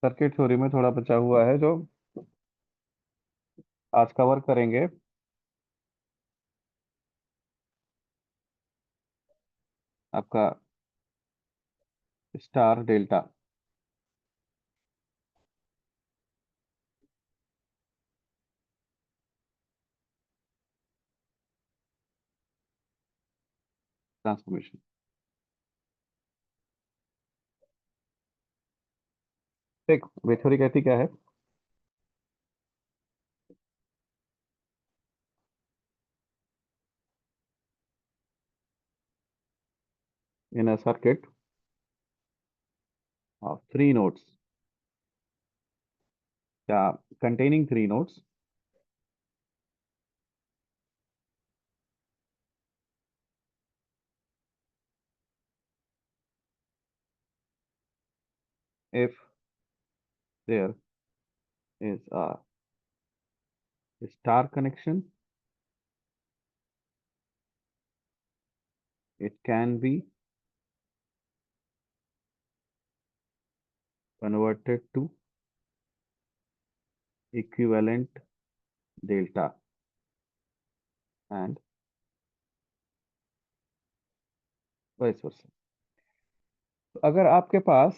Circuit theory में थोड़ा बचा हुआ है जो आज कवर करेंगे। आपका स्टार डेल्टा ट्रांसफॉर्मेशन। देख, वे थ्योरी कहती क्या है? In a circuit of three nodes, या containing three nodes, if there is a star connection, it can be converted to equivalent delta and vice versa। तो अगर आपके पास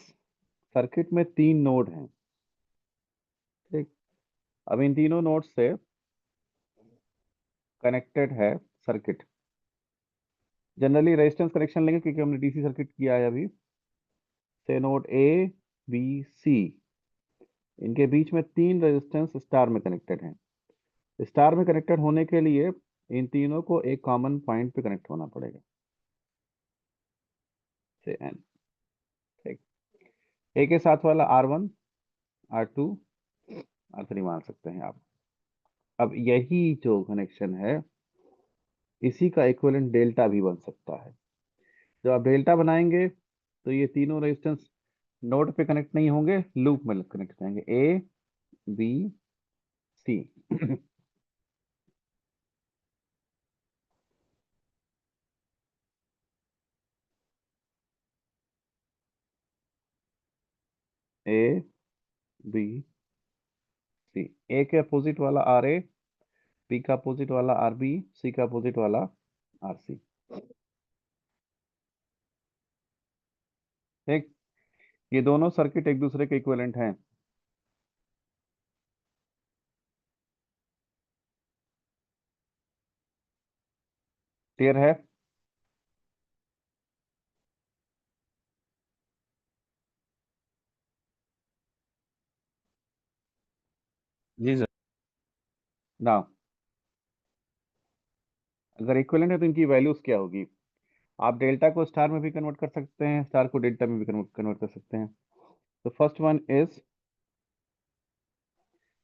सर्किट में तीन नोड हैं, ठीक, अब इन तीनों नोड से कनेक्टेड है सर्किट। जनरली रेजिस्टेंस कनेक्शन लेंगे क्योंकि हमने डीसी सर्किट किया है अभी। से नोड ए, बी, सी, इनके बीच में तीन रेजिस्टेंस स्टार में कनेक्टेड हैं। स्टार में कनेक्टेड होने के लिए इन तीनों को एक कॉमन पॉइंट पे कनेक्ट होना पड़ेगा, से एन। ठीक, ए के साथ वाला R1, R2, R3 मान सकते हैं आप। अब यही जो कनेक्शन है, इसी का इक्विवेलेंट डेल्टा भी बन सकता है। जब आप डेल्टा बनाएंगे तो ये तीनों रेजिस्टेंस नोड पे कनेक्ट नहीं होंगे, लूप में कनेक्ट करेंगे, ए, बी, सी। ए, बी, सी। ए के अपोजिट वाला आर ए, बी का अपोजिट वाला आर बी, सी का अपोजिट वाला आर सी। ठीक, ये दोनों सर्किट एक दूसरे के इक्विवेलेंट हैं। क्लियर है? जी सर। ना, अगर इक्विवेलेंट है तो इनकी वैल्यूज क्या होगी? आप डेल्टा को स्टार में भी कन्वर्ट कर सकते हैं, स्टार को डेल्टा में भी कन्वर्ट कर सकते हैं। तो first one is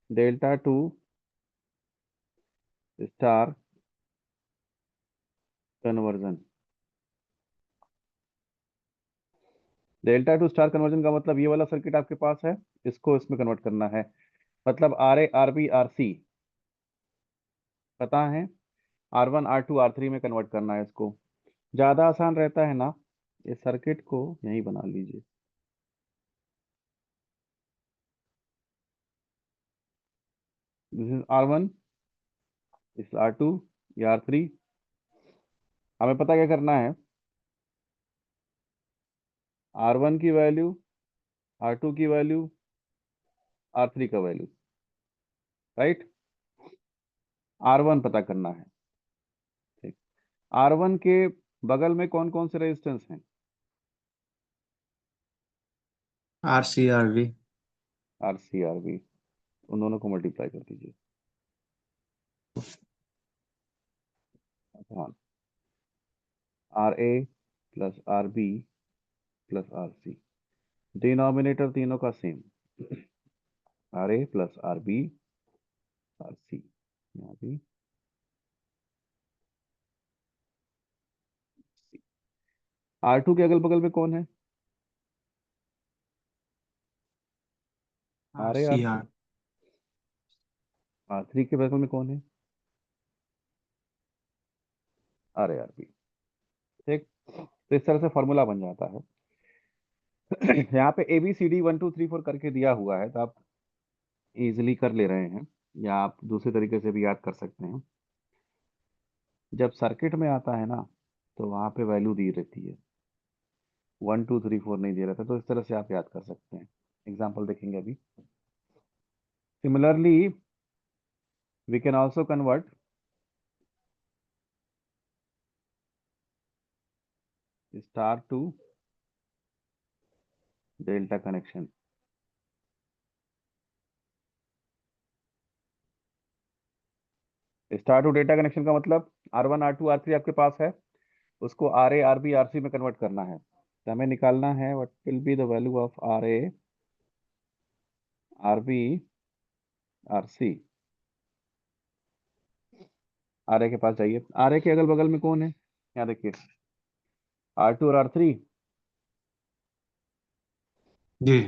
delta two star conversion. Delta two star conversion का मतलब ये वाला सर्किट आपके पास है, इसको इसमें कन्वर्ट करना है। मतलब R A, R B, R C पता है, R1, R2, R3 में कन्वर्ट करना है इसको। ज्यादा आसान रहता है ना, इस सर्किट को यही बना लीजिए। दिस इज R1, इस R2, ये R3। हमें पता क्या करना है? R1 की वैल्यू, R2 की वैल्यू, R3 का वैल्यू, राइट? R1 पता करना है। ठीक, R1 के बगल में कौन कौन से रेजिस्टेंस हैं? RCRV। R C, R B, उन दोनों को मल्टीप्लाई कर दीजिए। हाँ, R A plus R B plus R C, denominator तीनों का same, R A plus R B, R C, यहाँ भी। R2 के अगल बगल में कौन है? R R A, R C C. R R3 के बगल में कौन है? R A, R B. ठीक, तो इस तरह से फॉर्मूला बन जाता है। यहाँ पे ABCD 1 2 3 4 करके दिया हुआ है, तो आप इजीली कर ले रहे हैं, या आप दूसरे तरीके से भी याद कर सकते हैं। जब सर्किट में आता है ना, तो वहां पे वैल्यू दी रहती है, 1 2 3 4 नहीं दे रहता, तो इस तरह से आप याद कर सकते हैं। एग्जाम्पल देखेंगे अभी। Similarly we can also convert star to delta connection. Star to delta connection का मतलब R1 R2 R3 आपके पास है, उसको RA RB RC में कन्वर्ट करना है। तो हमें निकालना है what will be the value of RA RB RC। RA के पास जाइए, RA के अगल बगल में कौन है, यहाँ देखिए, R2 और R3। जी।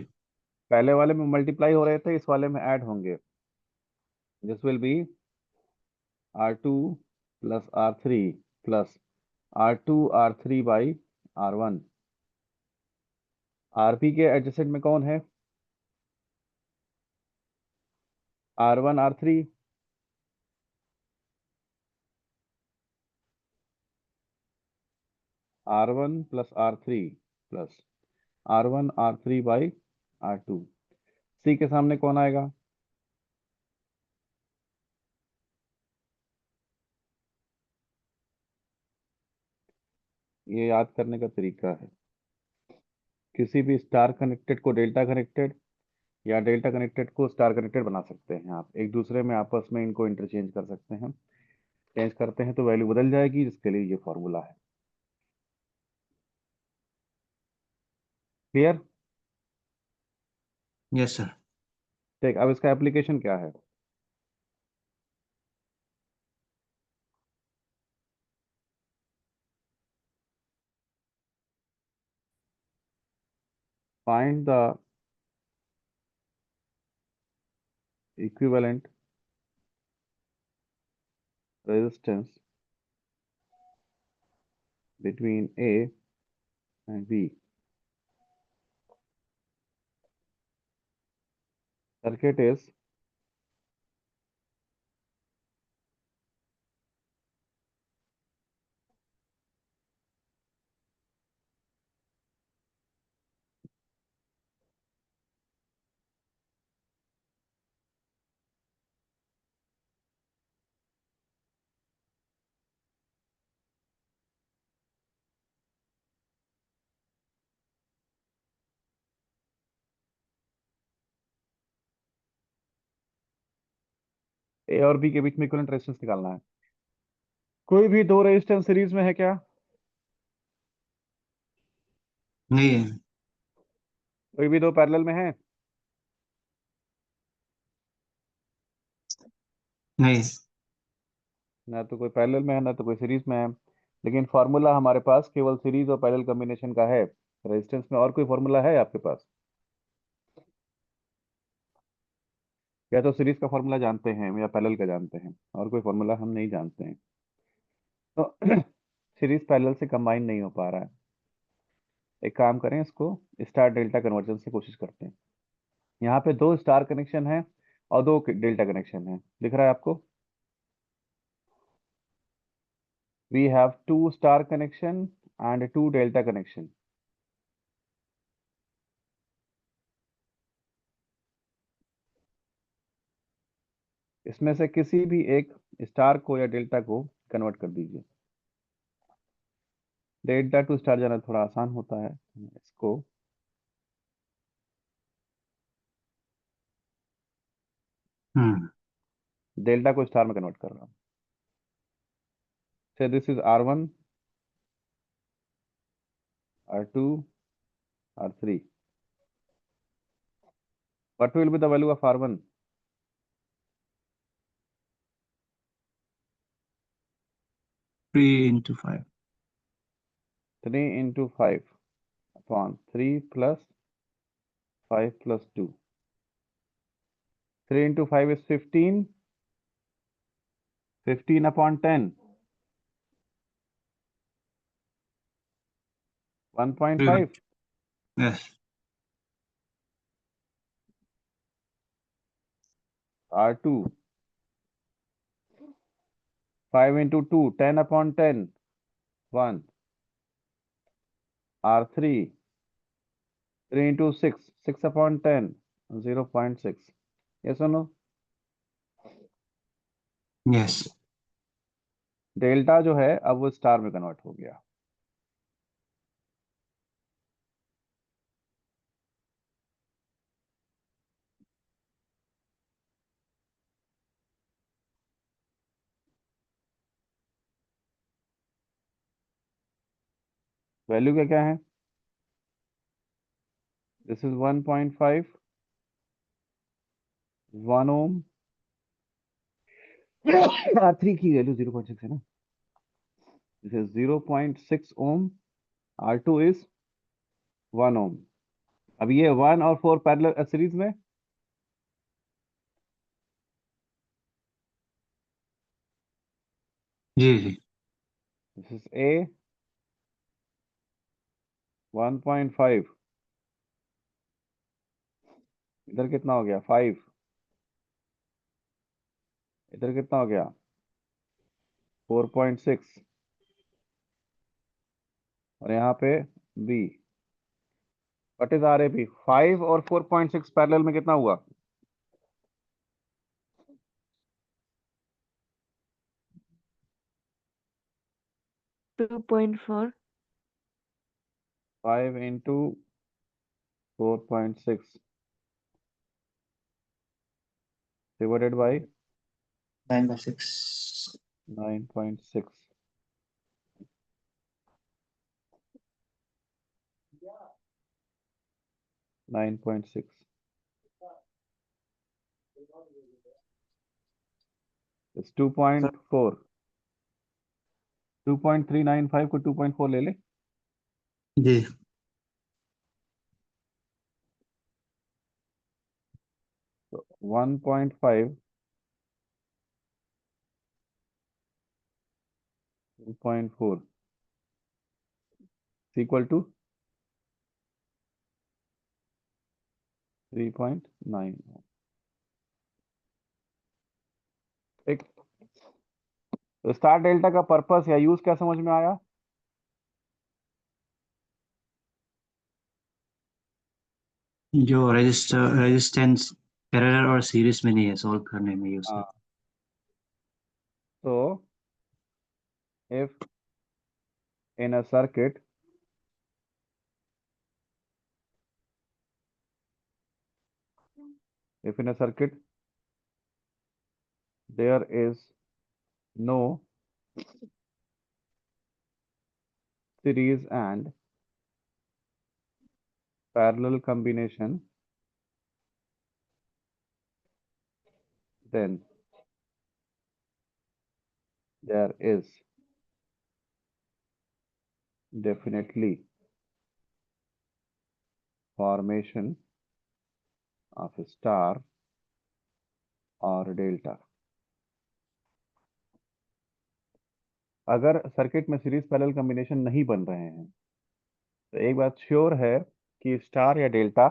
पहले वाले में मल्टीप्लाई हो रहे थे, इस वाले में ऐड होंगे। This will be R2 plus R3 plus R2 R3 by R1। RP के एडजेसेंट में कौन है, R1 R3। R1 plus R3 plus R1 R3 by R2। C के सामने कौन आएगा, ये याद करने का तरीका है। किसी भी स्टार कनेक्टेड को डेल्टा कनेक्टेड, या डेल्टा कनेक्टेड को स्टार कनेक्टेड बना सकते हैं। आप एक दूसरे में आपस में इनको इंटरचेंज कर सकते हैं। चेंज करते हैं तो वैल्यू बदल जाएगी, जिसके लिए ये फॉर्मूला है। क्लियर। Yes sir. ठीक, अब इसका एप्लीकेशन क्या है। Find the equivalent resistance between A and B। Circuit is A और B के बीच में इक्विवेलेंट रेजिस्टेंस निकालना है। कोई भी दो रेजिस्टेंस सीरीज में है क्या, नहीं है। कोई भी दो पैरेलल में है। नहीं। ना तो कोई पैरेलल में है, ना तो कोई सीरीज में है। लेकिन फार्मूला हमारे पास केवल सीरीज और पैरेलल कॉम्बिनेशन का है। रेजिस्टेंस में और कोई फार्मूला है आपके पास, या तो सीरीज का फार्मूला जानते हैं या पैरेलल का जानते हैं, और कोई फार्मूला हम नहीं जानते हैं। तो सीरीज पैरेलल से कंबाइन नहीं हो पा रहा है। एक काम करें, इसको स्टार डेल्टा कन्वर्जन से कोशिश करते हैं। यहाँ पे दो स्टार कनेक्शन है और दो डेल्टा कनेक्शन है, दिख रहा है आपको। We have 2 star connection and 2 delta connection. इसमें से किसी भी एक स्टार को या डेल्टा को कन्वर्ट कर दीजिए। डेल्टा टू स्टार जाना थोड़ा आसान होता है, इसको हम्म। डेल्टा को स्टार में कन्वर्ट कर रहा हूँ। से this is R1 R2 R3। What will be the value of R1। 3 into 5। 3 into 5 upon 3 plus 5 plus 2। 3 into 5 is 15। 15 upon 10, 1.5। Yes. R2, 5 into 2, 10 upon 10, 1. R3, 3 into 6, 6 upon 10, 0.6. Yes or no? Yes. Delta जो है अब वो star में convert हो गया। Value क्या क्या है? This is 1.5, 1 Om. R3 की वैल्यू 0.6 है ना? This is 0.6 ohm. R2 is 1 ohm. अब ये 1 और 4 पैरेलल सीरीज में। जी जी। This is A 1.5। इधर कितना हो गया? 5। इधर कितना हो गया? 4.6। और यहाँ पे B। What is R A B? 5 और 4.6 पैरेलल में कितना हुआ? 2.4. 5 into 4.6 divided by 9/6। 9.6. 9.6 is 2.4। 2.395 को 2.4 ले ले। जी। तो 1.5 2.4 इक्वल टू 3.9। ठीक। तो स्टार डेल्टा का पर्पस या यूज क्या समझ में आया? जो रेजिस्टेंस पैरेलल और सीरीज में नहीं है, सॉल्व करने में यूज हाँ। करते तो if in a circuit if in a circuit there is no series and parallel combination, then there is definitely formation of a star और डेल्टा। अगर सर्किट में सीरीज पैरेलल कॉम्बिनेशन नहीं बन रहे हैं तो एक बात श्योर है कि स्टार या डेल्टा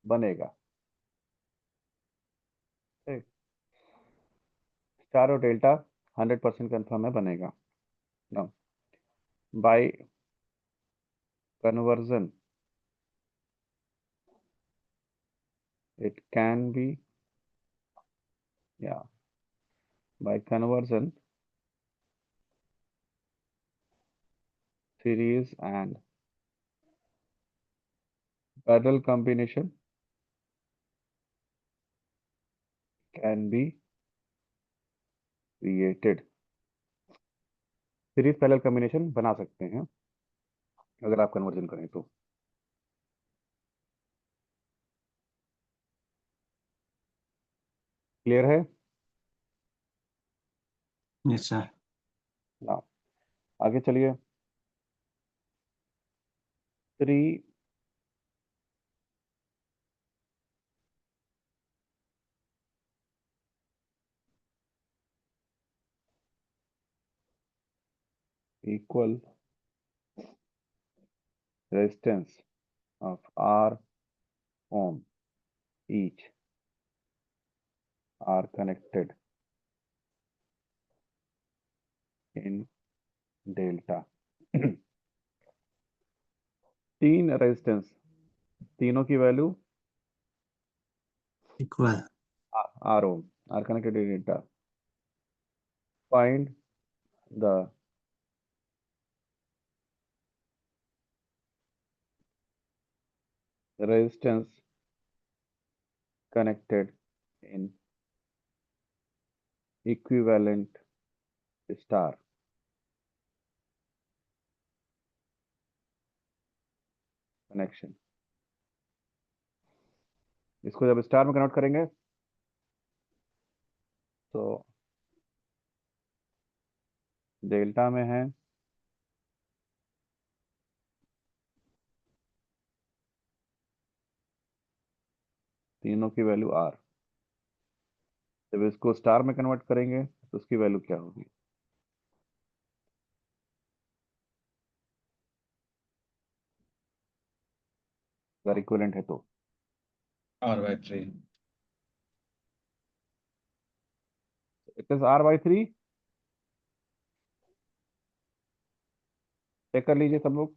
बनेगा। ठीक। स्टार और डेल्टा 100% कंफर्म है, बनेगा। Now by conversion it can be, या by conversion series and parallel combination can be created। Series parallel combination बना सकते हैं अगर आप कन्वर्जन करें तो। क्लियर है? हैं। Yes sir. ना, आगे चलिए। 3 equal resistance of R ohm each are connected in delta. तीन रेजिस्टेंस, तीनों की value equal. R ohm, R connected in delta. Find the resistance connected in equivalent star connection. इसको जब स्टार में कन्वर्ट करेंगे तो डेल्टा में है तीनों की वैल्यू आर. जब इसको स्टार में कन्वर्ट करेंगे तो उसकी वैल्यू क्या होगी? अगर इक्विवेलेंट है तो R/3. It is R/3. Check कर लीजिए सब लोग.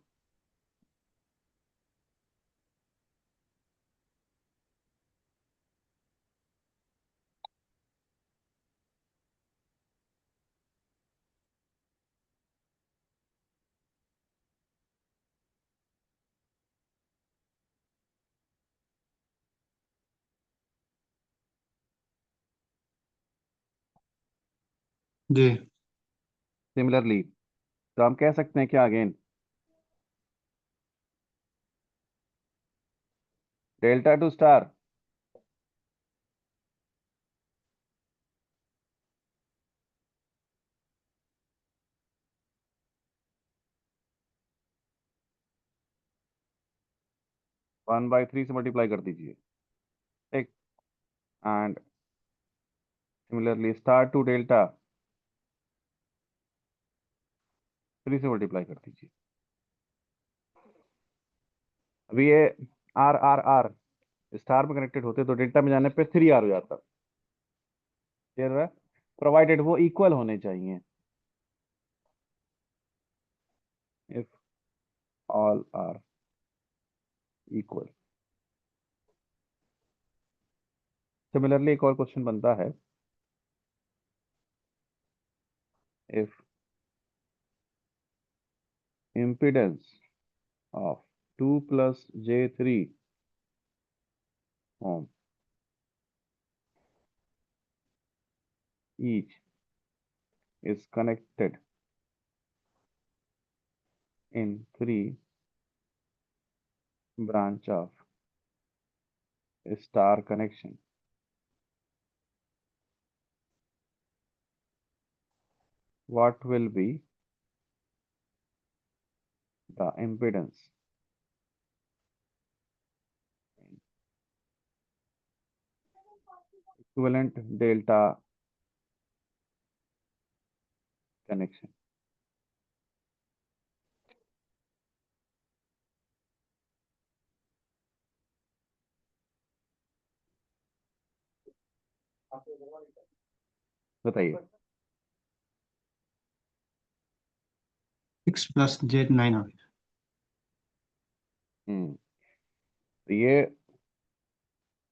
जी. सिमिलरली तो हम कह सकते हैं क्या अगेन, डेल्टा टू स्टार 1/3 से मल्टीप्लाई कर दीजिए. ठीक. And similarly star to delta 3 से मल्टीप्लाई कर दीजिए. अभी ये आर आर आर स्टार में कनेक्टेड होते तो डेल्टा में जाने पे 3R हो जाता. क्लियर है? प्रोवाइडेड वो इक्वल होने चाहिए. If all are equal. Similarly एक और क्वेश्चन बनता है, if impedance of 2 plus j3 ohm each is connected in 3 branch of star connection, what will be the impedance equivalent delta connection? बताइए. 6 plus Z9 हो गया. तो ये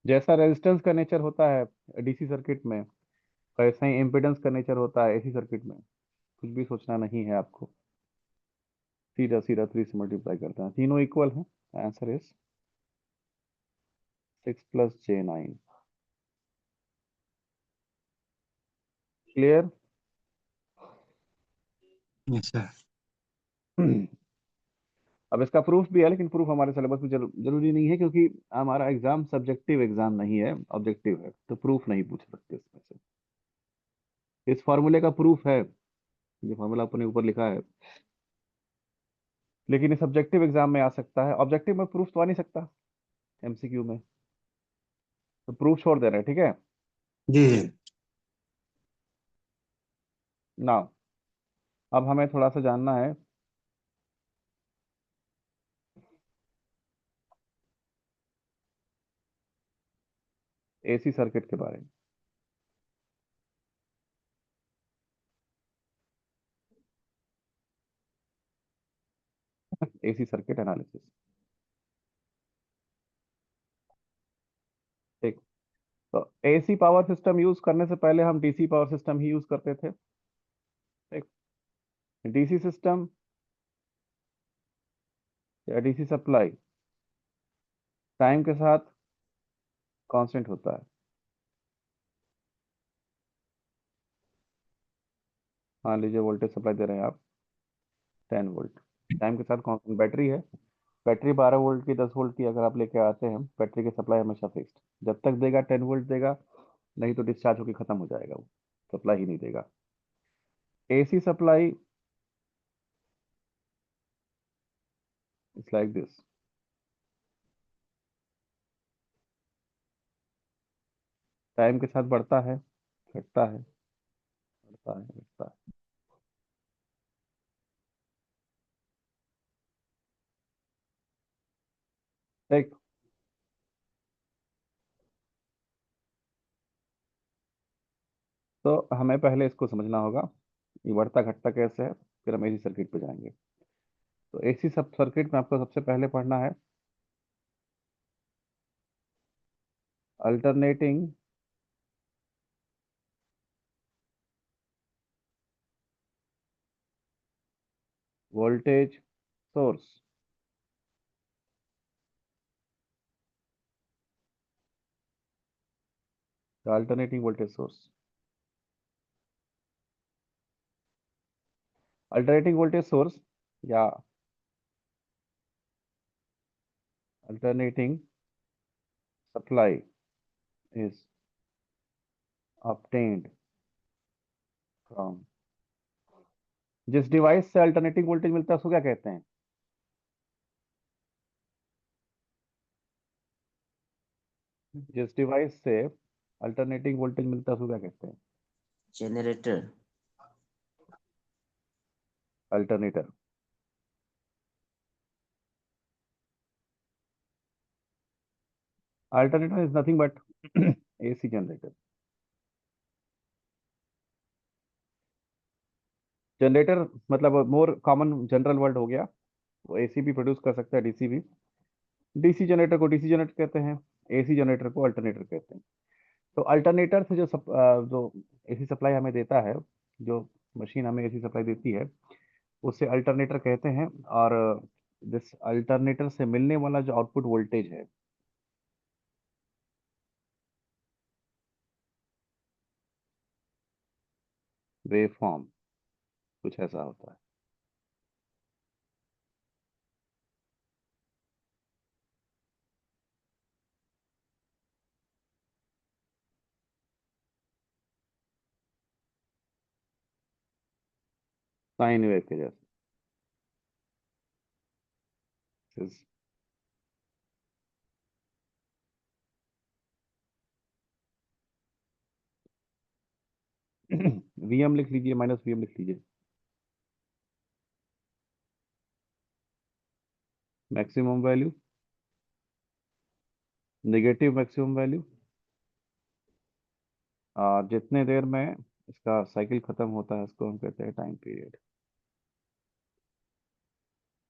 जैसा रेजिस्टेंस का नेचर होता है डीसी सर्किट में, वैसा ही इम्पिडेंस का नेचर होता है एसी सर्किट में. कुछ भी सोचना नहीं है आपको, सीधा सीधा 3 से मल्टीप्लाई करते हैं. तीनों इक्वल हैं. Answer is 6 plus j9. Clear? Yes sir. अब इसका प्रूफ भी है, लेकिन प्रूफ हमारे सिलेबस में जरूरी नहीं है, क्योंकि हमारा एग्जाम सब्जेक्टिव एग्जाम नहीं है, ऑब्जेक्टिव है, तो प्रूफ नहीं पूछ सकते इसमें से. इस फॉर्मूले का प्रूफ है, जो फॉर्मूला अपने ऊपर लिखा है, लेकिन ये सब्जेक्टिव एग्जाम में आ सकता है. ऑब्जेक्टिव में प्रूफ तो आ नहीं सकता एमसीक्यू में, तो प्रूफ छोड़ दे रहे हैं. ठीक है जी जी. ना. अब हमें थोड़ा सा जानना है एसी सर्किट के बारे में. AC circuit analysis. ठीक, तो AC पावर सिस्टम यूज करने से पहले हम DC पावर सिस्टम ही यूज करते थे। ठीक, DC सिस्टम या DC सप्लाई टाइम के साथ कांस्टेंट होता है। मान लीजिए वोल्टेज सप्लाई दे रहे हैं आप 10 वोल्ट, टाइम के साथ कांस्टेंट। बैटरी है, बैटरी 12 वोल्ट की 10 वोल्ट की अगर आप लेके आते हैं, बैटरी की सप्लाई हमेशा फिक्स्ड, जब तक देगा 10 वोल्ट देगा, नहीं तो डिस्चार्ज होकर खत्म हो जाएगा, वो सप्लाई ही नहीं देगा। AC supply it's like this, time के साथ बढ़ता है, घटता है, बढ़ता है, घटता है। ठीक, तो हमें पहले इसको समझना होगा, ये बढ़ता घटता कैसे है, फिर हम AC सर्किट पे जाएंगे। तो AC सब सर्किट में आपको सबसे पहले पढ़ना है alternating voltage source. Alternating voltage source, alternating voltage source या alternating supply is obtained from, जिस डिवाइस से अल्टरनेटिंग वोल्टेज मिलता है उसको क्या कहते हैं? जिस डिवाइस से अल्टरनेटिंग वोल्टेज मिलता है उसको क्या कहते हैं? Generator. Alternator. Alternator is nothing but AC generator. Generator मतलब मोर कॉमन जनरल वर्ड हो गया, वो AC भी प्रोड्यूस कर सकता है, DC भी। DC जनरेटर को DC जनरेटर कहते हैं, AC जनरेटर को अल्टरनेटर कहते हैं। तो अल्टरनेटर से जो AC सप्लाई हमें देता है, जो मशीन हमें AC सप्लाई देती है, उसे अल्टरनेटर कहते हैं। और जिस अल्टरनेटर से मिलने वाला जो आउटपुट वोल्टेज है, वेव फॉर्म, कुछ ऐसा होता है। साइन वेव के जैसे। VM लिख लीजिए, -VM लिख लीजिए। Maximum value, negative maximum value, और जितने देर में इसका साइकिल खत्म होता है उसको हम कहते हैं टाइम पीरियड।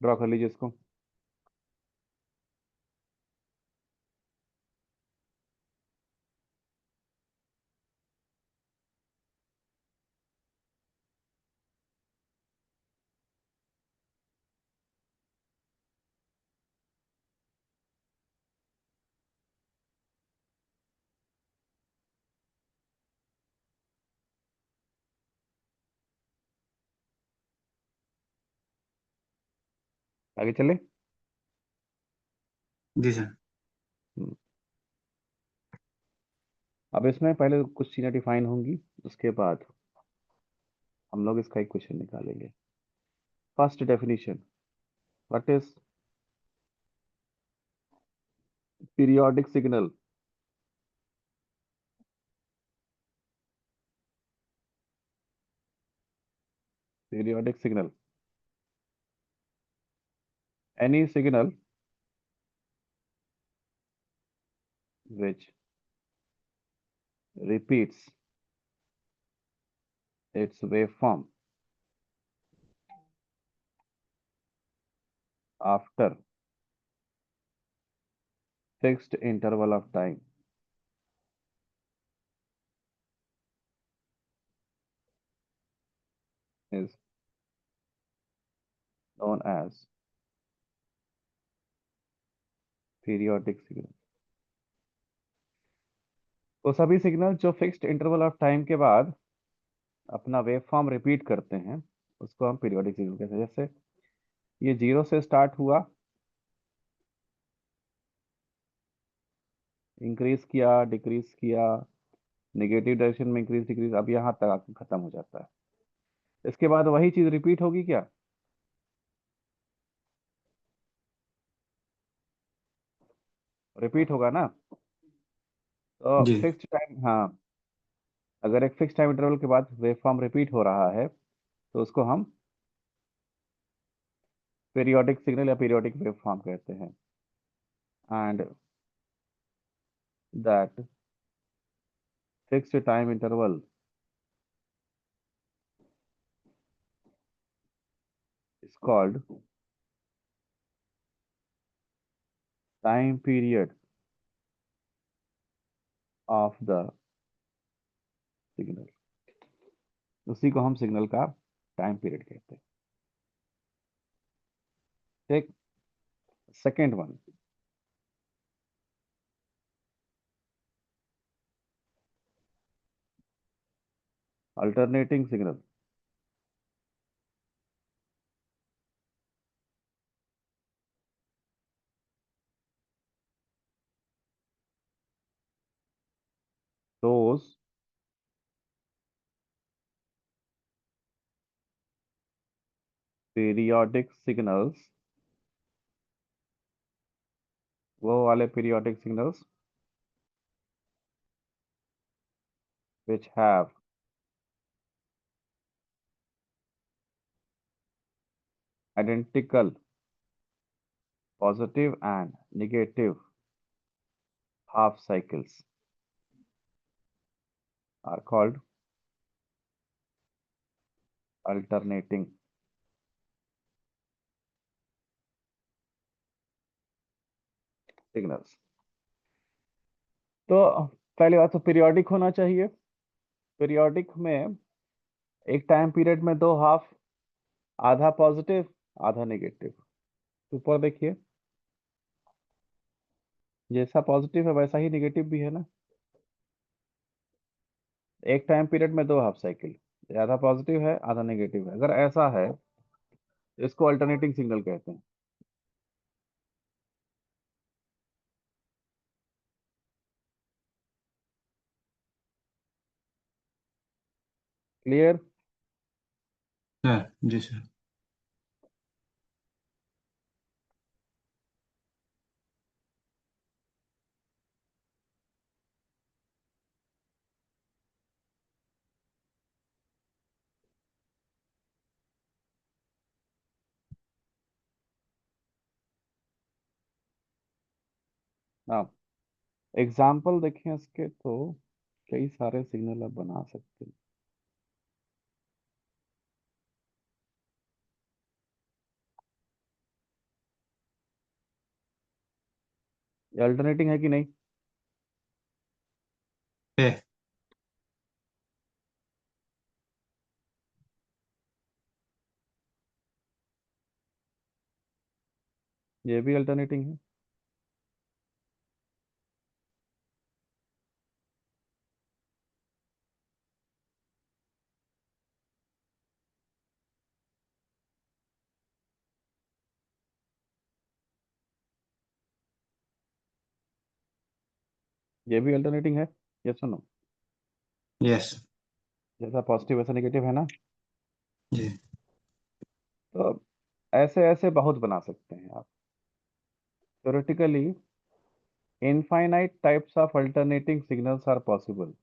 ड्रॉ कर लीजिए इसको। आगे चले। जी सर। हम्म, अब इसमें पहले कुछ चीजें डिफाइन होंगी, उसके बाद हम लोग इसका एक क्वेश्चन निकालेंगे। First definition, what is periodic signal? Periodic signal, any signal which repeats its waveform after fixed interval of time is known as periodic signal. तो सभी सिग्नल जो फिक्स्ड इंटरवल ऑफ टाइम के बाद अपना वेव फॉर्म रिपीट करते हैं उसको हम पीरियोडिक सिग्नल कहते हैं। जैसे ये 0 से स्टार्ट हुआ, इंक्रीज किया, डिक्रीज किया, नेगेटिव डायरेक्शन में इंक्रीज डिक्रीज, अब यहाँ तक आके खत्म हो जाता है। इसके बाद वही चीज रिपीट होगी क्या? रिपीट होगा ना। तो जी फिक्स्ड टाइम, हाँ, अगर एक फिक्स टाइम इंटरवल के बाद वेव फॉर्म रिपीट हो रहा है तो उसको हम पीरियोडिक सिग्नल या पीरियोडिक वेव फॉर्म कहते हैं। And that fixed time interval is called time period of the signal। उसी को हम सिग्नल का टाइम पीरियड कहते हैं। ठीक, second one, alternating signal. those periodic signals, वो वाले periodic signals which have identical positive and negative half cycles are called alternating signals। तो पहली बात तो पीरियोडिक होना चाहिए। पीरियोडिक में एक टाइम पीरियड में दो हाफ, आधा पॉजिटिव आधा नेगेटिव। ऊपर देखिए, जैसा पॉजिटिव है वैसा ही नेगेटिव भी है ना। एक टाइम पीरियड में दो हाफ साइकिल, आधा पॉजिटिव है आधा नेगेटिव है। अगर ऐसा है तो इसको अल्टरनेटिंग सिग्नल कहते हैं। क्लियर? सर। जी सर। हाँ, एग्जाम्पल देखें इसके तो कई सारे सिग्नल आप बना सकते हैं। ये अल्टरनेटिंग है कि नहीं? है। ये भी अल्टरनेटिंग है। ये भी अल्टरनेटिंग है। ये सुनो, यस। जैसा पॉजिटिव वैसा नेगेटिव है ना। जी। तो ऐसे ऐसे बहुत बना सकते हैं आप। Theoretically infinite types of alternating signals are possible.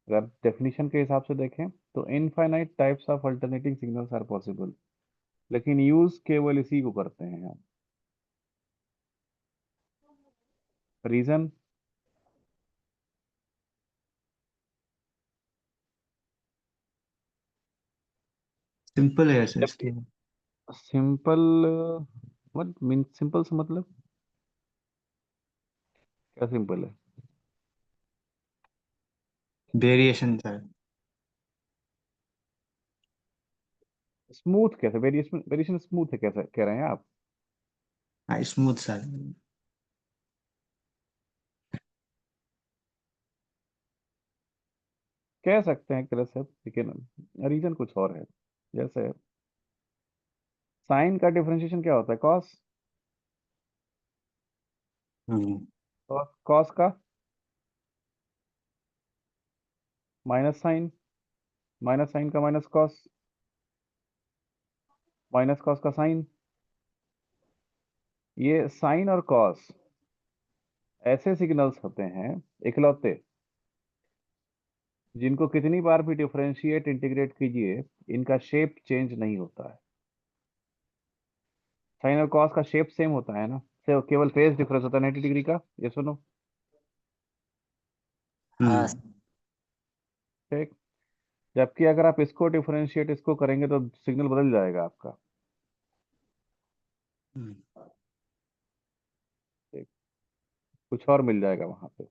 अगर डेफिनेशन के हिसाब से देखें तो infinite types of alternating signals are possible, लेकिन यूज केवल इसी को करते हैं हम। रीजन? सिंपल है सर जब इसके। सिंपल व्हाट मीन सिंपल से मतलब क्या सिंपल है? Variation sir. स्मूथ कैसे? वेरिएशन वेरिएशन स्मूथ है कैसे कह रहे हैं आप? हाँ स्मूथ सर। कह सकते हैं एक तरह से, लेकिन रीजन कुछ और है। जैसे साइन का डिफरेंशिएशन क्या होता है? कॉस। हम्म। कॉस का माइनस साइन, माइनस साइन का माइनस कॉस, माइनस कॉस का साइन। ये साइन और कॉस ऐसे सिग्नल्स होते हैं इकलौते, जिनको कितनी बार भी डिफरेंशिएट इंटीग्रेट कीजिए इनका शेप चेंज नहीं होता है। साइन और कॉस का शेप सेम होता है ना, से केवल फेस डिफरेंस होता है 90 डिग्री का। ये सुनो। हाँ। ठीक। जबकि अगर आप इसको डिफरेंशिएट इसको करेंगे तो सिग्नल बदल जाएगा आपका। हम्म। ठीक। कुछ और मिल जाएगा वहां पे।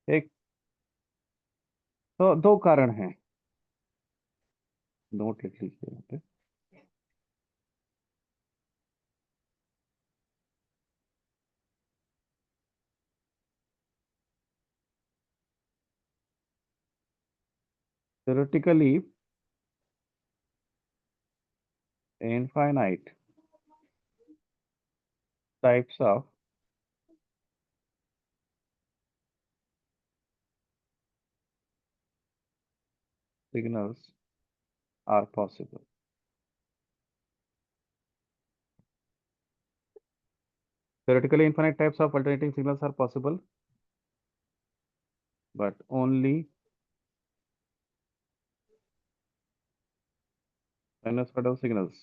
ठीक। तो दो कारण हैं, नोट लिख लीजिए यहाँ पे। theoretically infinite types of signals are possible. Theoretically infinite types of alternating signals are possible, but only sinusoidal signals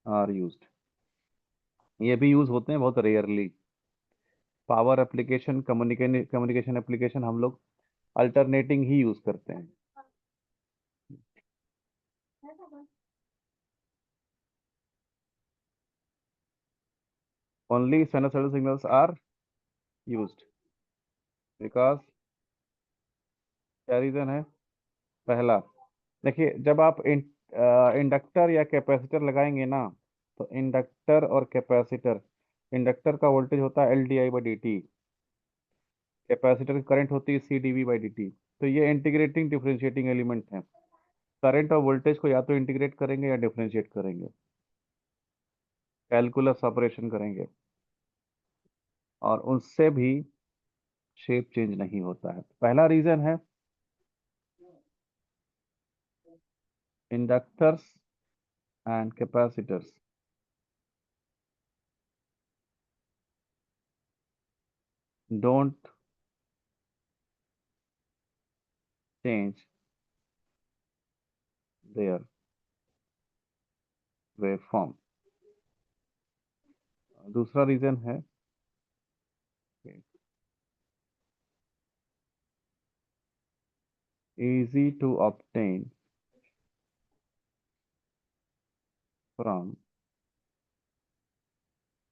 are used. ये भी यूज होते हैं बहुत rarely. Power application, communication application हम लोग अल्टरनेटिंग ही यूज करते हैं। Only sinusoidal signals are used because क्या रीजन है? पहला, देखिए जब आप इंडक्टर या कैपेसिटर लगाएंगे ना, तो इंडक्टर और कैपेसिटर, इंडक्टर का वोल्टेज होता है LdI/dt, कैपेसिटर की करंट होती है CdV/dt। तो ये इंटीग्रेटिंग डिफरेंशिएटिंग एलिमेंट है। करंट और वोल्टेज को या तो इंटीग्रेट करेंगे या डिफरेंशिएट करेंगे, कैलकुलस ऑपरेशन करेंगे, और उससे भी शेप चेंज नहीं होता है। पहला रीजन है inductors and capacitors don't change their waveform. दूसरा रीजन है easy to obtain from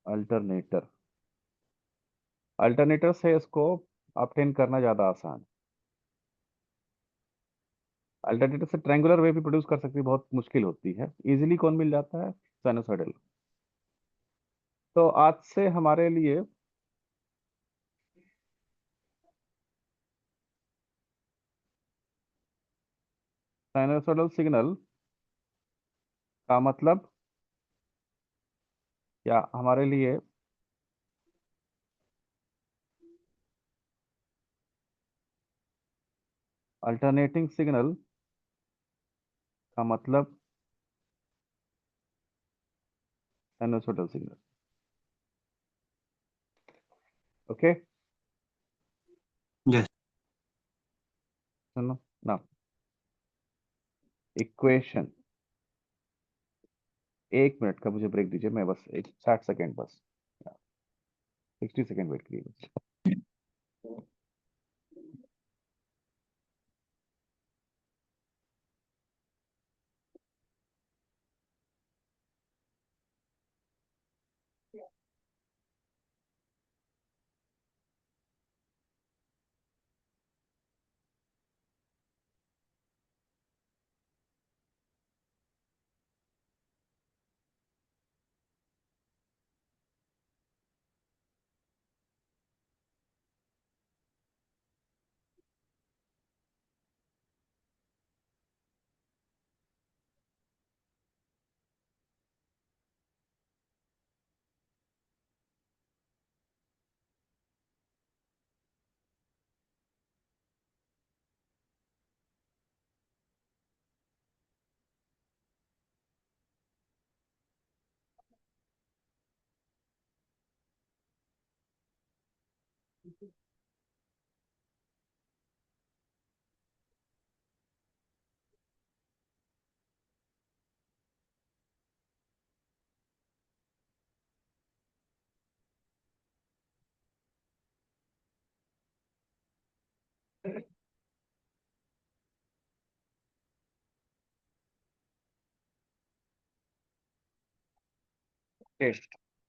alternator. Alternator से इसको ऑब्टेन करना ज़्यादा आसान। अल्टरनेटर से ट्रायंगुलर वेव भी प्रोड्यूस कर सकती है, बहुत मुश्किल होती है। इजीली कौन मिल जाता है? साइनोसॉइडल। तो आज से हमारे लिए साइनोसॉइडल सिग्नल का मतलब, या हमारे लिए अल्टरनेटिंग सिग्नल का मतलब साइनोसॉइडल सिग्नल। Okay, yes. सुनो ना, इक्वेशन 1 मिनट का मुझे ब्रेक दीजिए, मैं बस 60 सेकेंड बस, 60 सेकेंड वेट करिए बस।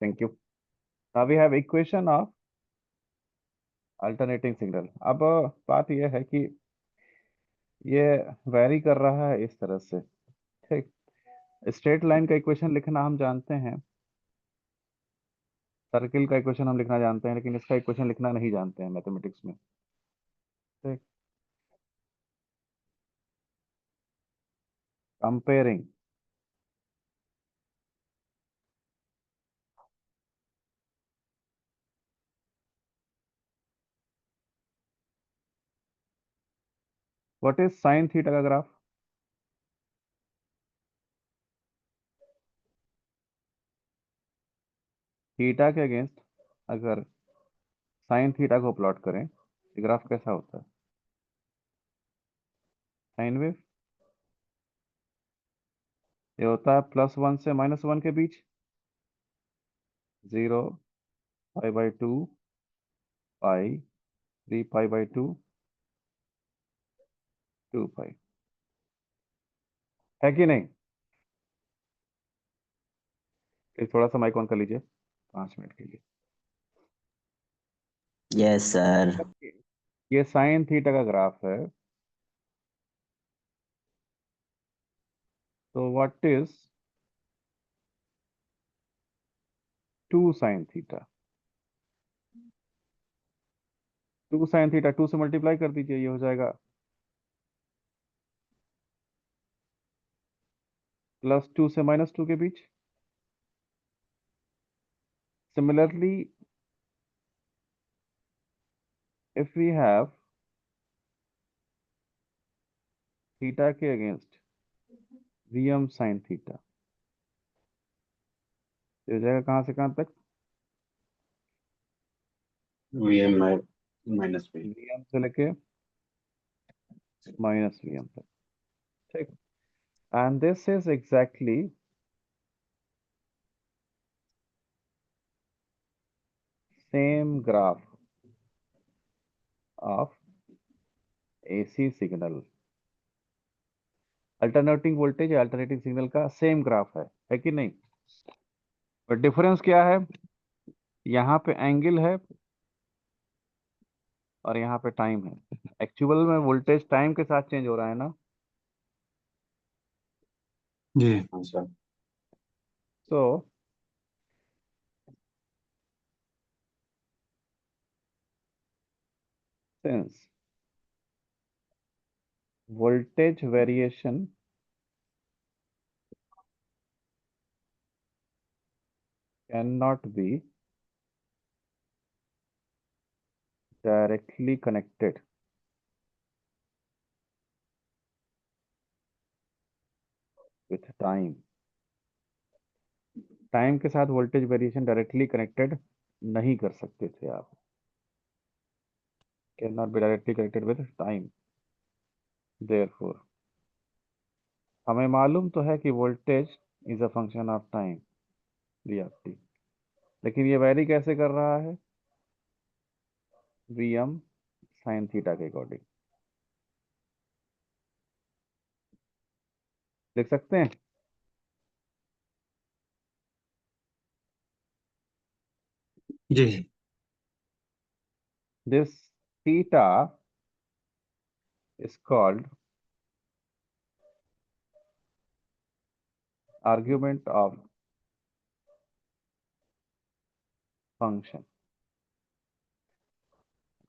Thank you. Now we have equation of alternating signal. अब बात यह है कि ये वैरी कर रहा है इस तरह से, ठीक। स्ट्रेट लाइन का इक्वेशन लिखना हम जानते हैं, सर्किल का इक्वेशन हम लिखना जानते हैं, लेकिन इसका इक्वेशन लिखना नहीं जानते हैं मैथमेटिक्स में, ठीक। Comparing what is sine theta का ग्राफ? थीटा के अगेंस्ट अगर साइन थीटा को प्लॉट करें, ये ग्राफ कैसा होता है? Sine wave. ये होता है +1 से -1 के बीच, 0, π/2, पाई, 3π/2, 2π, है कि नहीं? प्लीज थोड़ा सा माइक ऑन कर लीजिए 5 मिनट के लिए। Yes sir. ये साइन थीटा का ग्राफ है, तो what is 2 sine theta? 2 sine theta 2 से मल्टीप्लाई कर दीजिए, ये हो जाएगा +2 से -2 के बीच। Similarly if we have theta के अगेंस्ट Vm sin थीटा, तो हो जाएगा कहां से कहां तक? Vm minus V. Vm से लेके -Vm तक, ठीक। And this is exactly same graph of AC signal. Alternating voltage या अल्टरनेटिंग सिग्नल का सेम ग्राफ है कि नहीं? पर डिफरेंस क्या है? यहाँ पे एंगल है और यहाँ पे टाइम है। एक्चुअल में वोल्टेज टाइम के साथ चेंज हो रहा है ना, जी। हाँ sir. So since voltage variation cannot be directly connected with time, time के साथ वोल्टेज वेरिएशन डायरेक्टली कनेक्टेड नहीं कर सकते थे आप, can not be directly connected with time. Therefore हमें मालूम तो है कि voltage is a function of time V of T. लेकिन ये वैरी कैसे कर रहा है? वी एम साइन थीटा के अकॉर्डिंग लिख सकते हैं। जी जी। This theta is called argument of function,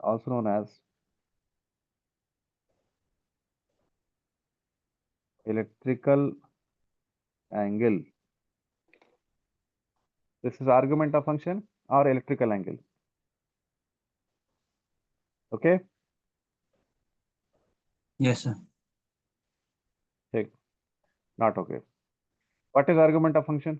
also known as electrical angle. This is argument of function or electrical angle. Okay? Yes sir. ठीक, not okay. What is argument of function?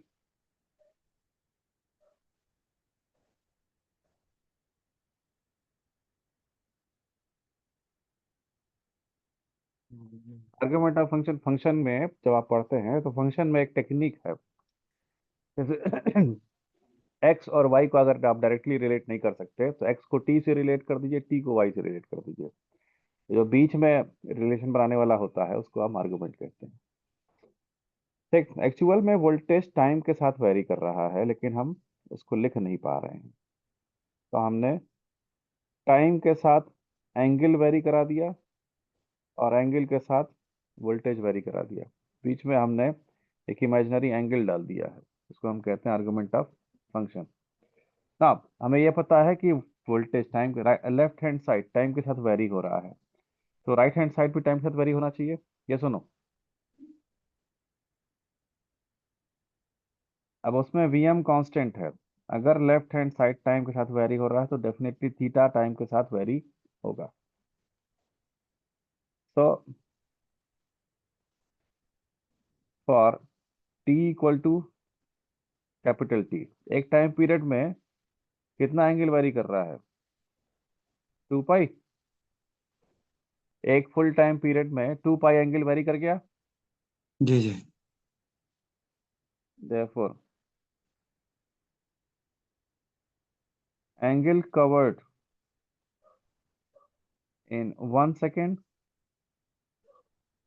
Argument of function, function में जब आप पढ़ते हैं तो function में एक technique है। जैसे एक्स और वाई को अगर आप डायरेक्टली रिलेट नहीं कर सकते तो एक्स को टी से रिलेट कर दीजिए, टी को वाई से रिलेट कर दीजिए। जो बीच में रिलेशन बनाने वाला होता है उसको हम आर्गुमेंट कहते हैं। ठीक, एक्चुअल में वोल्टेज टाइम के साथ वेरी कर रहा है लेकिन हम उसको लिख नहीं पा रहे हैं, तो हमने टाइम के साथ एंगल वेरी करा दिया और एंगल के साथ वोल्टेज वेरी करा दिया। बीच में हमने एक इमेजिनरी एंगल डाल दिया है, इसको हम कहते हैं आर्गुमेंट ऑफ फंक्शन। ना हमें यह पता है कि वोल्टेज टाइम के लेफ्ट हैंड साइड टाइम के साथ वेरी हो रहा है, तो राइट हैंड साइड भी टाइम के साथ वेरी होना चाहिए। ये सुनो, अब उसमें वी एम कॉन्स्टेंट है। अगर लेफ्ट हैंड साइड टाइम के साथ वेरी हो रहा है तो डेफिनेटली थीटा टाइम के साथ वेरी होगा। तो for T equal to capital T, एक टाइम पीरियड में कितना एंगल वेरी कर रहा है? 2 पाई। एक फुल टाइम पीरियड में 2 पाई एंगल वेरी कर गया। जी जी। therefore angle covered in 1 second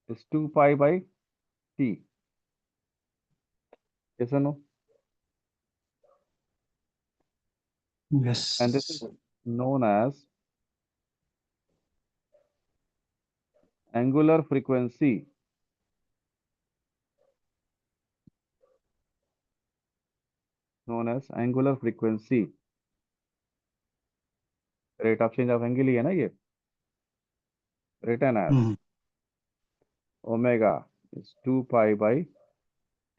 is 2 pi by t. Yes or no? Yes. And this is known as angular frequency. Known as angular frequency. Rate of change of angle ही है ना ये, written as omega is 2 pi by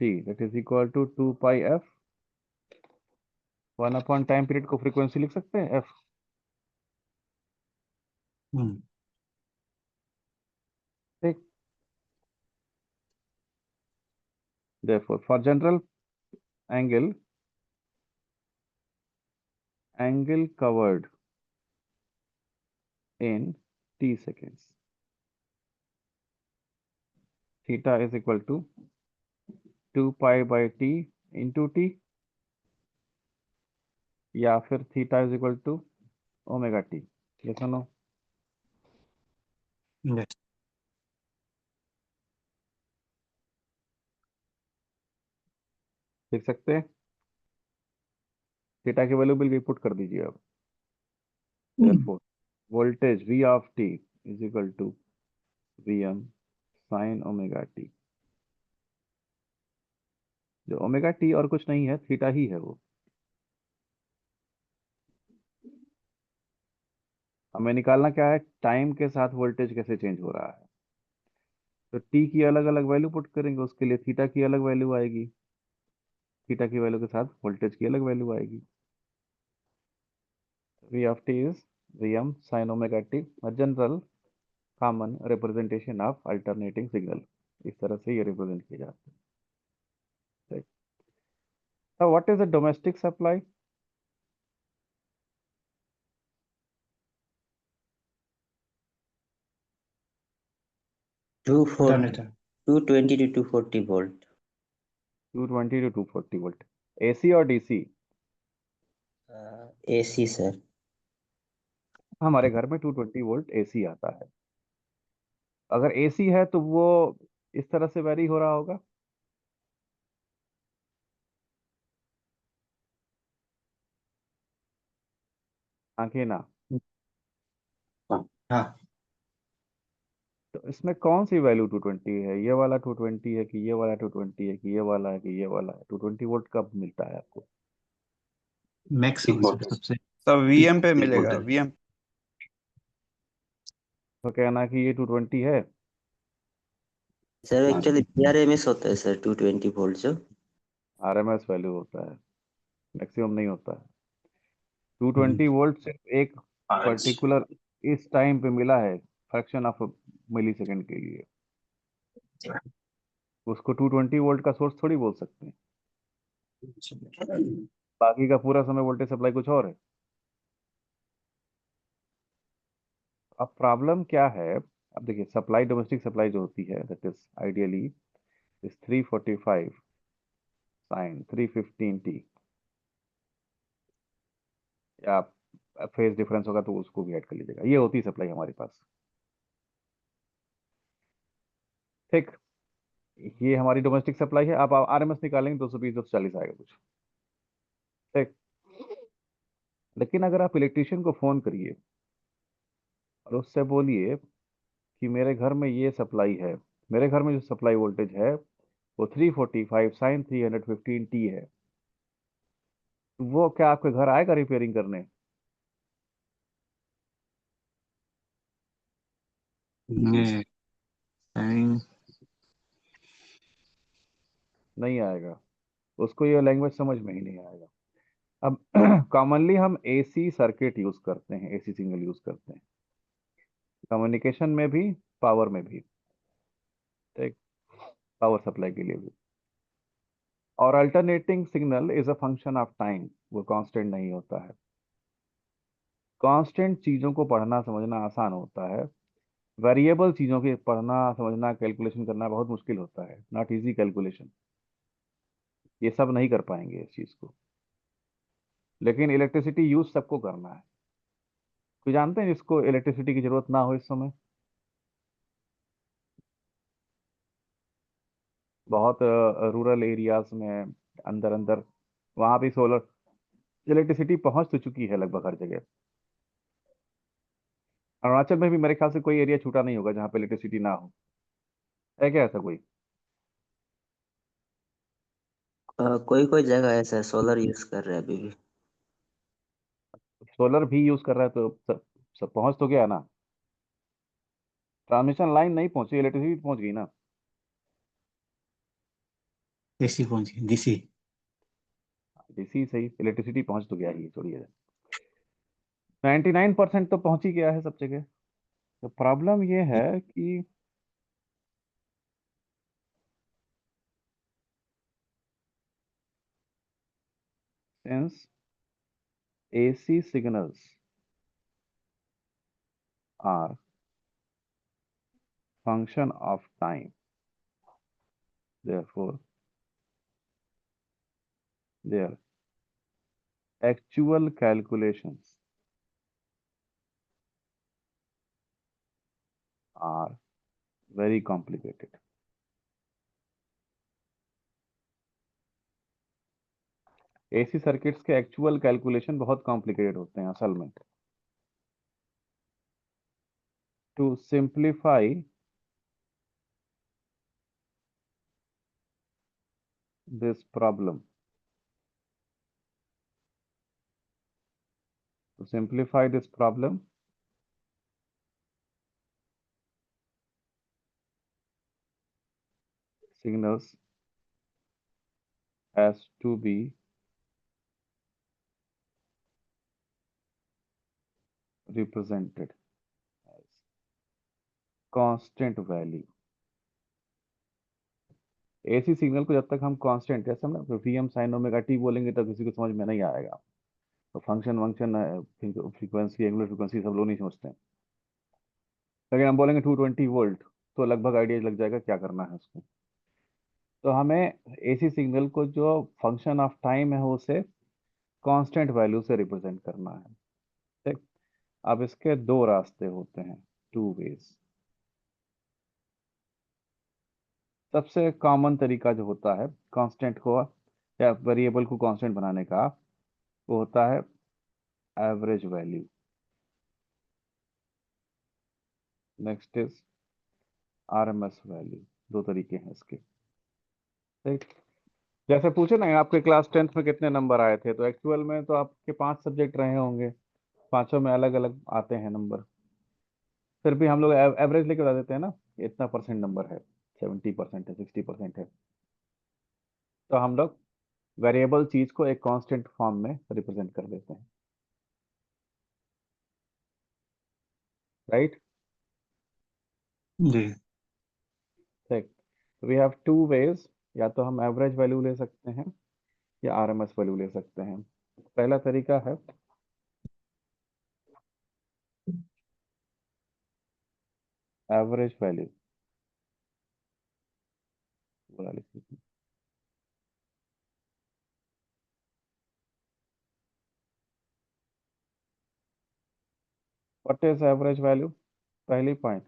t, that is equal to 2 pi f 1 upon time period को frequency लिख सकते हैं f। ठीक, therefore for general angle covered in t seconds, theta is equal to 2 pi by t into t, या फिर theta is equal to omega T. ये सुनो, yes. लिख सकते हैं। थीटा की वैल्यू बिल्कुल पुट कर दीजिए अब। therefore voltage v of t is equal to V M sine omega T. जो ओमेगा टी और कुछ नहीं है, थीटा ही है वो। हमें निकालना क्या है? टाइम के साथ वोल्टेज कैसे चेंज हो रहा है। तो टी की अलग अलग वैल्यू पुट करेंगे, उसके लिए थीटा की अलग वैल्यू आएगी, थीटा की वैल्यू के साथ वोल्टेज की अलग वैल्यू आएगी। v of t is V M sine omega T, general common representation of alternating signal. इस तरह से ये रिप्रेजेंट किया जाता है। Now, what is a domestic supply? Alternator. 220 to 240 volt. 220 to 240 volt, AC और डीसी? AC sir. हमारे घर में 220 वोल्ट एसी आता है। अगर एसी है तो वो इस तरह से वेरी हो रहा होगा। आंखें ना। हाँ, तो इसमें कौन सी वैल्यू 220 है? ये वाला 220 है कि ये वाला 220 है कि ये वाला है कि ये वाला है? 220 वोल्ट कब मिलता है आपको? मैक्सिमम सर, सबसे सब वीएम पे पीक मिलेगा, वोल्टेज। वीएम। तो कहना कि ये 220 है। सर एक्चुअली PRMS होता है सर 220 वोल्ट जो। आरएमएस वैल्यू होता है, मैक्सिमम नहीं होता है। 220 वोल्ट सिर्फ एक पर्टिकुलर इस टाइम पे मिला है, फ्रैक्शन ऑफ मिली सेकेंड के लिए। उसको 220 वोल्ट का सोर्स थोड़ी बोल सकते हैं। बाकी का पूरा समय वोल्टेज सप्लाई कुछ और है। अब प्रॉब्लम क्या है? अब देखिए, सप्लाई, डोमेस्टिक सप्लाई जो होती है, that is ideally is 345 sine 315 T, या फेज डिफरेंस होगा तो उसको भी ऐड कर लीजिएगा। ये होती है सप्लाई हमारे पास। ठीक, ये हमारी डोमेस्टिक सप्लाई है। आप आरएमएस निकालेंगे 220 240 आएगा कुछ। ठीक, लेकिन अगर आप इलेक्ट्रिशियन को फोन करिए और उससे बोलिए कि मेरे घर में ये सप्लाई है, मेरे घर में जो सप्लाई वोल्टेज है वो 345 साइन 315 टी है, तो वो क्या आपके घर आएगा रिपेयरिंग करने? ये टाइम नहीं आएगा। उसको ये लैंग्वेज समझ में ही नहीं आएगा। अब कॉमनली हम एसी सर्किट यूज करते हैं, एसी सिग्नल यूज करते हैं, कम्युनिकेशन में भी, पावर में भी। ठीक, पावर सप्लाई के लिए भी। और alternating signal is a function of time, वो कांस्टेंट नहीं होता है। कांस्टेंट चीजों को पढ़ना समझना आसान होता है, वेरिएबल चीजों के पढ़ना समझना कैलकुलेशन करना बहुत मुश्किल होता है, नॉट इजी कैलकुलेशन। ये सब नहीं कर पाएंगे इस चीज को। लेकिन इलेक्ट्रिसिटी यूज सबको करना है। कोई जानते हैं जिसको इलेक्ट्रिसिटी की जरूरत ना हो इस समय? बहुत रूरल एरियाज में, अंदर अंदर, वहां भी सोलर इलेक्ट्रिसिटी पहुंच तो चुकी है लगभग हर जगह। अरुणाचल में भी मेरे ख्याल से कोई एरिया छूटा नहीं होगा जहाँ पे इलेक्ट्रिसिटी ना हो। है क्या ऐसा कोई? कोई कोई जगह है सर सोलर यूज कर रहे हैं अभी भी। सोलर भी यूज कर रहा है तो सब पहुंच तो गया ना। ट्रांसमिशन लाइन नहीं पहुंची, इलेक्ट्रिसिटी पहुंच गई ना। एसी पहुंच गई, डीसी। डीसी सही, इलेक्ट्रिसिटी पहुंच तो गया ही, छोड़िए। 99% तो पहुंच ही गया है सब जगह। तो प्रॉब्लम ये है कि since AC signals are function of time, therefore their actual calculations are very complicated. AC circuits के एक्चुअल कैलकुलेशन बहुत कॉम्प्लिकेटेड होते हैं असल में। To simplify this problem, to simplify this problem, signals has to be represented as constant value। AC signal को जब तक हम कांस्टेंट, जैसे हम ना Vm sin ओमेगा टी बोलेंगे तो किसी को समझ में नहीं आएगा। तो फंक्शन वंक्शन, फ्रीक्वेंसी, एंगुलर फ्रीक्वेंसी सब लोग नहीं समझते हैं। लेकिन हम बोलेंगे 220 वोल्ट तो लगभग आइडिया लग जाएगा क्या करना है उसको। तो हमें एसी सिग्नल को जो फंक्शन ऑफ टाइम है उसे कांस्टेंट वैल्यू से रिप्रेजेंट करना है। ठीक। अब इसके दो रास्ते होते हैं, टू वेज। सबसे कॉमन तरीका जो होता है कांस्टेंट को या वेरिएबल को कांस्टेंट बनाने का, वो होता है average value. Next is RMS value. दो तरीके हैं इसके। ठीक। जैसे पूछे ना आपके क्लास 10th में कितने नंबर आए थे, तो एक्चुअल में तो आपके 5 सब्जेक्ट रहे होंगे, पांचों में अलग अलग आते हैं नंबर। फिर भी हम लोग एवरेज लेके बता देते हैं ना, इतना परसेंट नंबर है, 70% है, 60% है। तो हम लोग वेरिएबल चीज को एक कांस्टेंट फॉर्म में रिप्रेजेंट कर देते हैं। राइट। जी। ठीक। We have two ways. या तो हम एवरेज वैल्यू ले सकते हैं या आरएमएस वैल्यू ले सकते हैं। पहला तरीका है average value. What is average value? पहली पॉइंट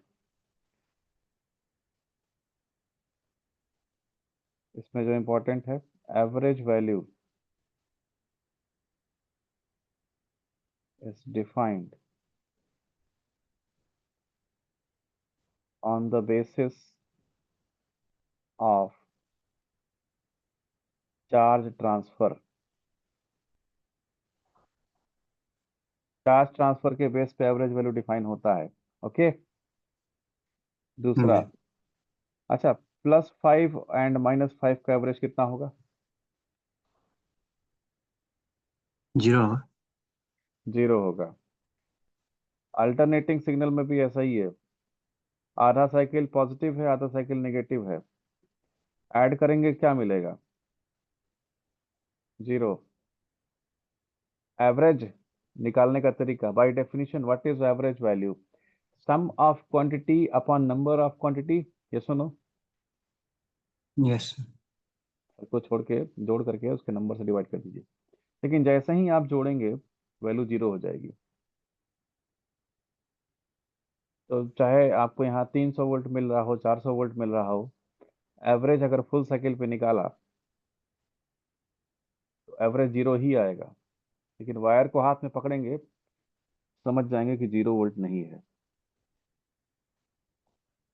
इसमें जो इंपॉर्टेंट है, average value is defined on the basis of charge transfer। Charge transfer के बेस पे एवरेज वैल्यू डिफाइन होता है। ओके। दूसरा, जी। अच्छा, +5 एंड -5 का एवरेज कितना होगा? 0 होगा। 0 होगा। अल्टरनेटिंग सिग्नल में भी ऐसा ही है, आधा साइकिल पॉजिटिव है, आधा साइकिल नेगेटिव है। ऐड करेंगे क्या मिलेगा? 0। एवरेज निकालने का तरीका, by definition what is average value? Sum of quantity upon number of quantity. ये सुनो, यस। को छोड़ के जोड़ करके उसके नंबर से डिवाइड कर दीजिए। लेकिन जैसे ही आप जोड़ेंगे वैल्यू 0 हो जाएगी। तो चाहे आपको यहाँ 300 वोल्ट मिल रहा हो, 400 वोल्ट मिल रहा हो, एवरेज अगर फुल साइकिल पे निकाला तो एवरेज 0 ही आएगा। लेकिन वायर को हाथ में पकड़ेंगे समझ जाएंगे कि 0 वोल्ट नहीं है।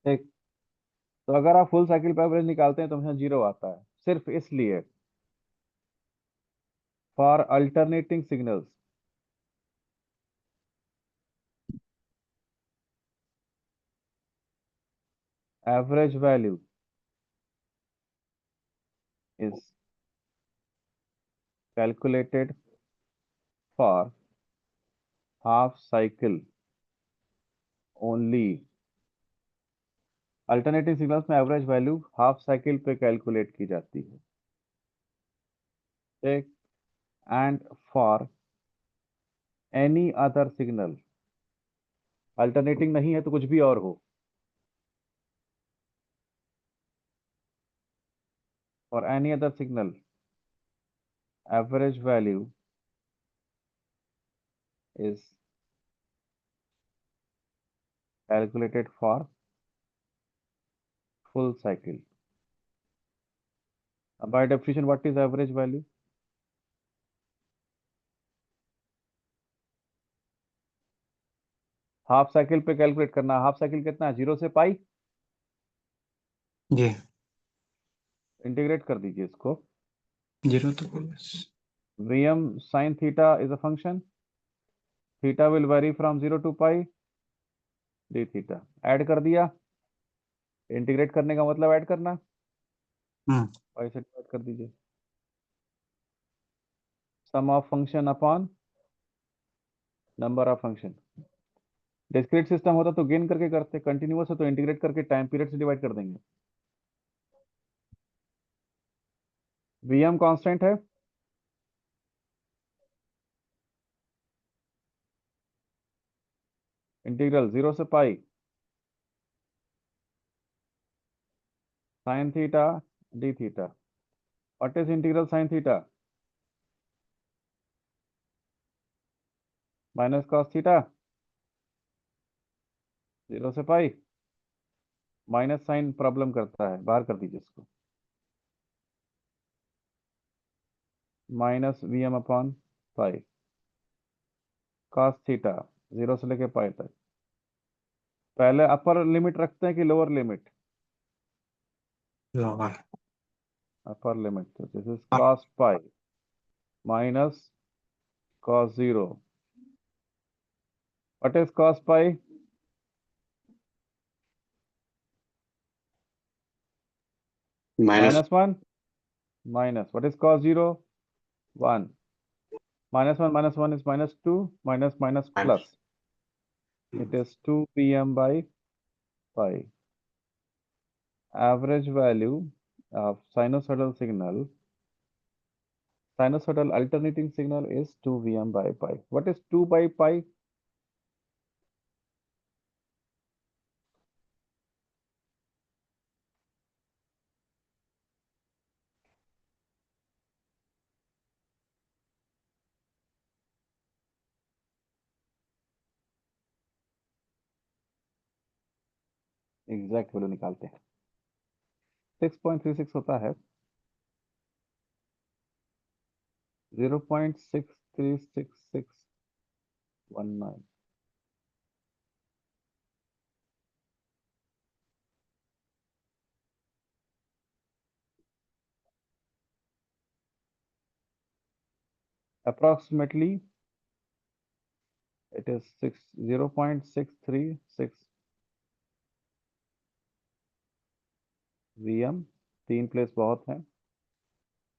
ठीक। तो अगर आप फुल साइकिल पे एवरेज निकालते हैं तो हमें 0 आता है, सिर्फ इसलिए for alternating signals average value is calculated for half cycle only। Alternative signals में एवरेज वैल्यू हाफ साइकिल पे कैलकुलेट की जाती है। ठीक। And for any other signal, alternating नहीं है तो कुछ भी और हो, for any other signal average value is calculated for full cycle। By definition what is average value? Half cycle पे कैलकुलेट करना। हाफ साइकिल कितना है? 0 से पाई। जी। इंटीग्रेट कर दीजिए इसको। 0 तो बस। Vm sin theta is a function, theta will vary from 0 to pi d theta। Add कर दिया। इंटीग्रेट करने का मतलब ऐड करना, हम्म। पाई से डिवाइड कर दीजिए। Sum of function upon number of function. Discrete system होता तो गेन करके करते, कंटिन्यूअस है तो इंटीग्रेट करके टाइम पीरियड से डिवाइड कर देंगे। Vm कांस्टेंट है, इंटीग्रल 0 से पाई sin theta d theta. What is integral sin theta? Minus cos theta. 0 से पाई. माइनस साइन प्रॉब्लम करता है, बाहर कर दीजिए इसको. Minus Vm upon pi. cos theta 0 से लेके पाई तक. पहले अपर लिमिट रखते हैं कि lower limit? lower, upper limit. तो this is cos pi minus cos 0. What is cos pi? minus minus 1 minus. What is cos 0? 1. minus 1 is minus 2, minus minus plus. It is 2 Pm by pi. Average value of sinusoidal signal, sinusoidal alternating signal is 2 Vm by pi. What is 2 by pi? Exact value निकालते हैं. 6.36 होता है. 0.6366619. Approximately it is 0.636 Vm. 3 place बहुत है.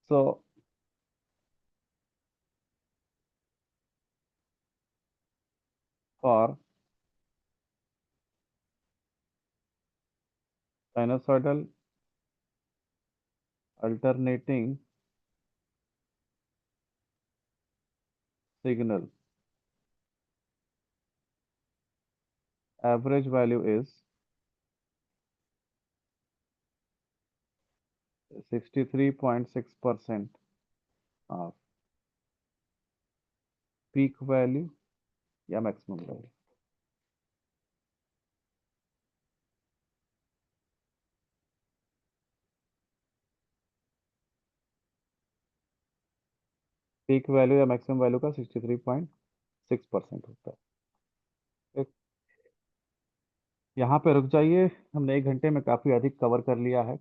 So for sinusoidal alternating signal, average value is 63.6% of peak value या maximum value. Peak value या maximum value का 63.6% होता है. एक यहाँ पे रुक जाइए. हमने 1 घंटे में काफी अधिक कवर कर लिया है.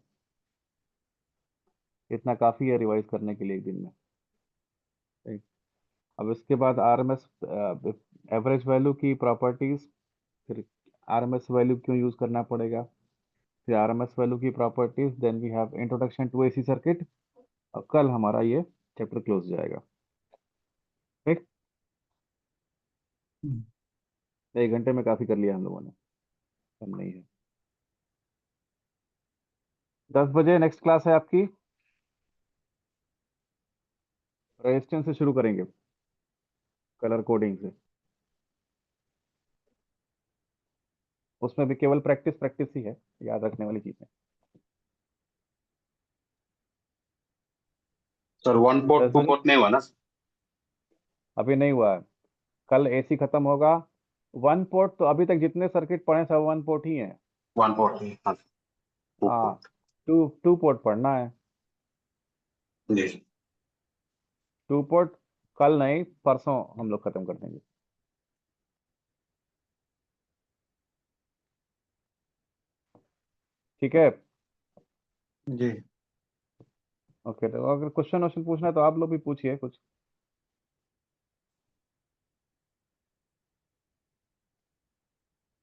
इतना काफी है रिवाइज करने के लिए एक दिन में. ठीक. अब इसके बाद आरएमएस एवरेज वैल्यू की प्रॉपर्टीज. फिर आरएमएस वैल्यू क्यों यूज करना पड़ेगा. फिर आरएमएस वैल्यू की properties. Then we have introduction to AC circuit. और कल हमारा ये चैप्टर क्लोज जाएगा. ठीक. 1 घंटे में काफी कर लिया हम लोगों ने. कम नहीं है. 10 बजे नेक्स्ट क्लास है आपकी. रेजिस्टेंस से शुरू करेंगे. कलर कोडिंग से. उसमें भी केवल प्रैक्टिस प्रैक्टिस ही है. याद रखने वाली चीजें. सर 1 पोर्ट 2 दस बजे पोर्ट नहीं हुआ ना. अभी नहीं हुआ है. कल एसी खत्म होगा. 1 पोर्ट तो अभी तक जितने सर्किट पढ़े सब 1 पोर्ट ही हैं. 1 पोर्ट नहीं. हाँ 2 हाँ. पोर्ट. 2 पोर्ट पढ़ना है. जी 2 पोर्ट कल नहीं परसों हम लोग खत्म कर देंगे. ठीक है. जी. ओके. तो अगर क्वेश्चन वोश्चन पूछना है तो आप लोग भी पूछिए कुछ.